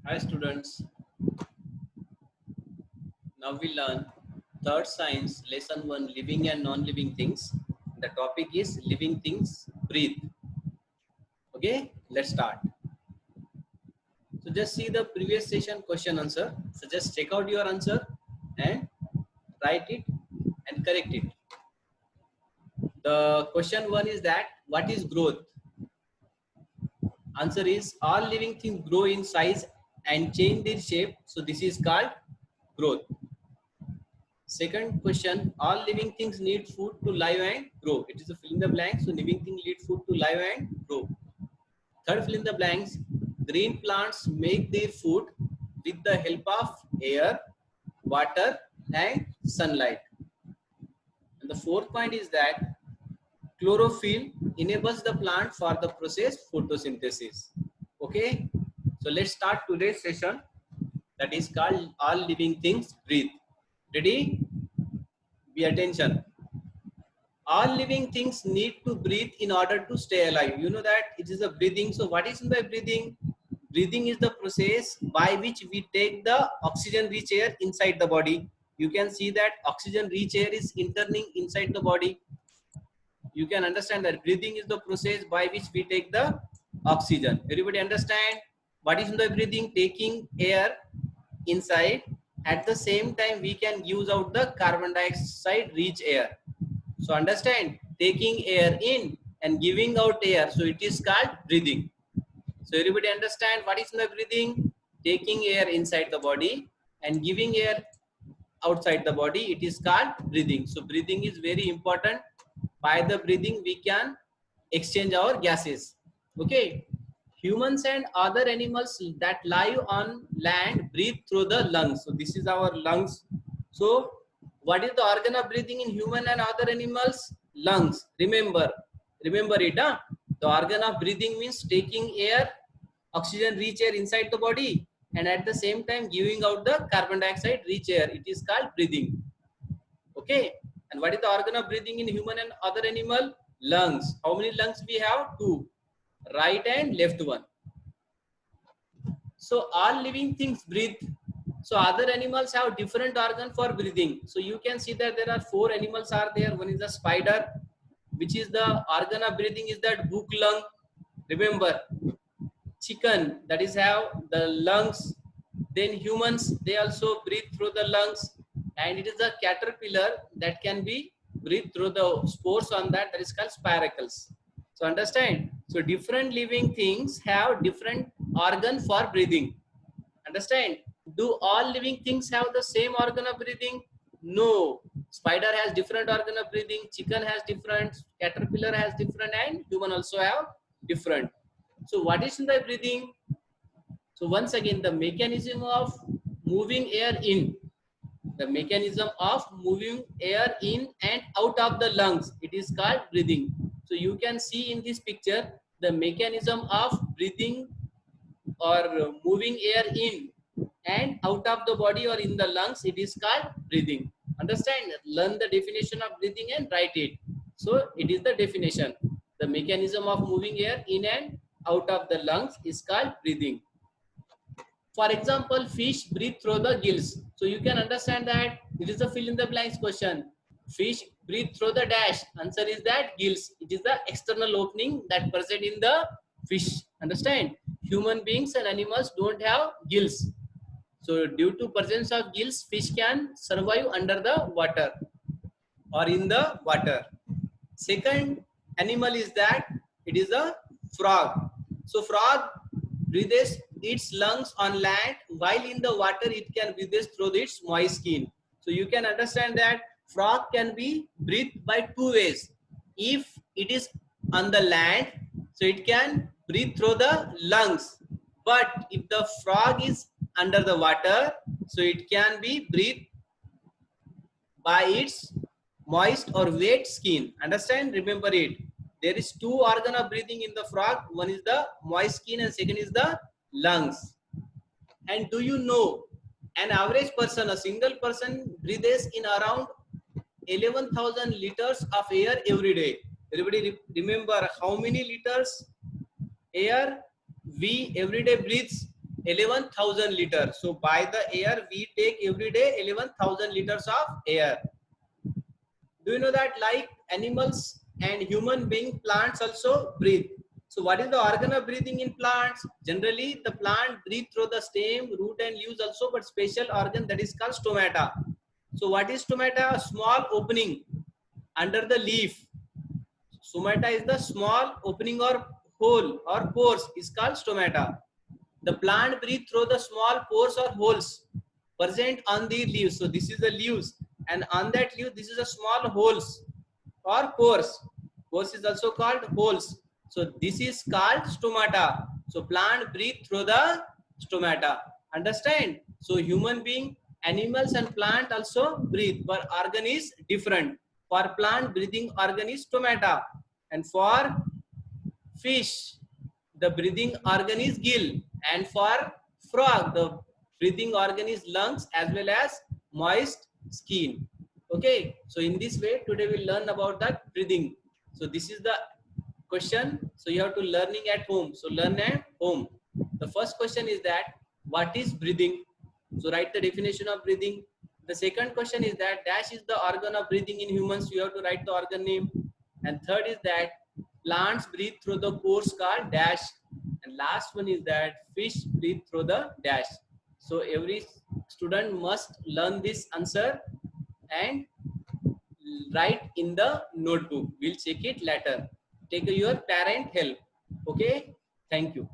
Hi students, now we learn third science lesson 1 living and non-living things. The topic is living things breathe. Okay, let's start. So just see the previous session question answer. So just check out your answer and write it and correct it. The question 1 is that what is growth? Answer is all living things grow in size and change their shape. So this is called growth. Second question, all living things need food to live and grow. It is a fill in the blank. So living things need food to live and grow. Third fill in the blanks, green plants make their food with the help of air, water and sunlight. And the fourth point is that chlorophyll enables the plant for the process photosynthesis. Okay, so let's start today's session that is called all living things breathe. Ready? Be attention. All living things need to breathe in order to stay alive. You know that it is a breathing. So what is by breathing? Breathing is the process by which we take the oxygen rich air inside the body. You can see that oxygen rich air is interning inside the body. You can understand that breathing is the process by which we take the oxygen. Everybody understand what is the breathing? Taking air inside. At the same time, we can use out the carbon dioxide rich air. So understand, taking air in and giving out air. So it is called breathing. So everybody understand what is the breathing? Taking air inside the body and giving air outside the body. It is called breathing. So breathing is very important. By the breathing, we can exchange our gases. Okay. Humans and other animals that live on land breathe through the lungs. So this is our lungs. So what is the organ of breathing in human and other animals? Lungs. Remember it. Huh? The organ of breathing means taking air, oxygen rich air inside the body and at the same time giving out the carbon dioxide rich air. It is called breathing. Okay. And what is the organ of breathing in human and other animal? Lungs. How many lungs we have? Two. Right and left one. So all living things breathe. So other animals have different organ for breathing. So you can see that there are four animals are there. One is the spider, which is the organ of breathing is that hook lung. Remember, chicken that is have the lungs. Then humans they also breathe through the lungs, and it is the caterpillar that can be breathe through the spores on that is called spiracles. So understand. So different living things have different organ for breathing. Understand? Do all living things have the same organ of breathing? No. Spider has different organ of breathing, chicken has different, caterpillar has different, and human also have different. So what is in the breathing? So once again, the mechanism of moving air in, the mechanism of moving air in and out of the lungs, it is called breathing. So you can see in this picture the mechanism of breathing or moving air in and out of the body or in the lungs, it is called breathing. Understand? Learn the definition of breathing and write it. So it is the definition. The mechanism of moving air in and out of the lungs is called breathing. For example, fish breathe through the gills. So you can understand that it is a fill in the blanks question. Fish breathe through the dash. Answer is that gills. It is the external opening that present in the fish. Understand? Human beings and animals don't have gills. So due to presence of gills, fish can survive under the water or in the water. Second animal is that it is a frog. So frog breathes its lungs on land, while in the water it can breathe through its moist skin. So you can understand that frog can be breathed by two ways. If it is on the land, so it can breathe through the lungs. But if the frog is under the water, so it can be breathed by its moist or wet skin. Understand? Remember it. There is two organ of breathing in the frog. One is the moist skin and second is the lungs. And do you know an average person, a single person breathes in around 11,000 liters of air every day. Everybody remember how many liters air we every day breathes? 11,000 liters. So by the air, we take every day 11,000 liters of air. Do you know that like animals and human being, plants also breathe? So what is the organ of breathing in plants? Generally, the plant breathe through the stem, root and leaves also, but special organ that is called stomata. So what is stomata? A small opening under the leaf. Stomata is the small opening or hole or pores is called stomata. The plant breathe through the small pores or holes present on the leaves. So this is the leaves, and on that leaf, this is a small holes or pores. Pores is also called holes. So this is called stomata. So plant breathe through the stomata. Understand? So human being, animals and plant also breathe, but organ is different. For plant, breathing organ is stomata, and for fish, the breathing organ is gill, and for frog, the breathing organ is lungs as well as moist skin. Okay, so in this way, today we'll learn about that breathing. So this is the question. So you have to learning at home. So learn at home. The first question is that what is breathing? So write the definition of breathing. The second question is that dash is the organ of breathing in humans. You have to write the organ name. And third is that plants breathe through the pores called dash. And last one is that fish breathe through the dash. So every student must learn this answer and write in the notebook. We'll check it later. Take your parent help. Okay. Thank you.